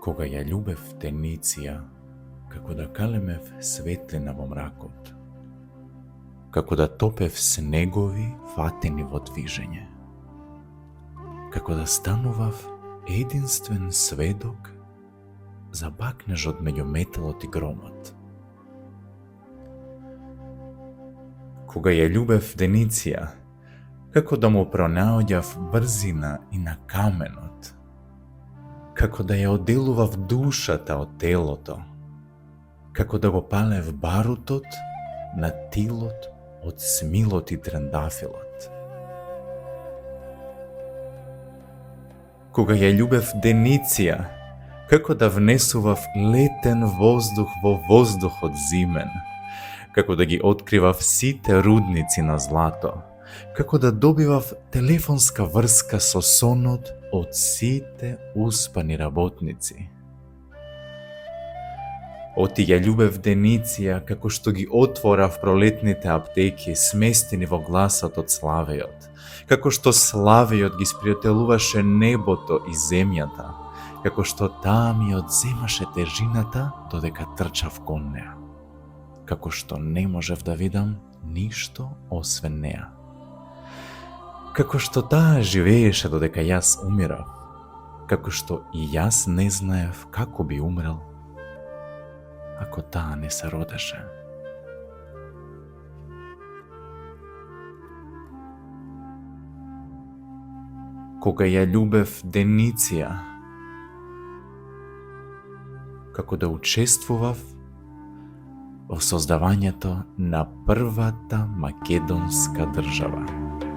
Кога ја љубев Дениција, како да калемев светлина во мракот, како да топев снегови фатени во движење, како да станував единствен сведок за бакнежот меѓу металот и громот. Кога ја љубев Дениција, како да му пронаоѓав брзина и на каменот, како да ја одделував душата од телото, како да го палев барутот на тилот од смилот и трендафилот. Кога ја љубев Дениција, како да внесував летен воздух во воздухот зимен, како да ги откривав сите рудници на злато, како да добивав телефонска врска со сонот од сите успани работници. Оти ја љубев Дениција, како што ги отворав пролетните аптеки сместени во гласот од Славејот, како што Славејот ги спријателуваше небото и земјата, како што таа ми одземаше тежината додека трчав кон неа, како што не можев да видам ништо освен неа, како што таа живееше додека јас умирав, како што и јас не знаев како би умрел ако таа не се родеше. Кога ја љубев Дениција, како да учествував во создавањето на првата македонска држава.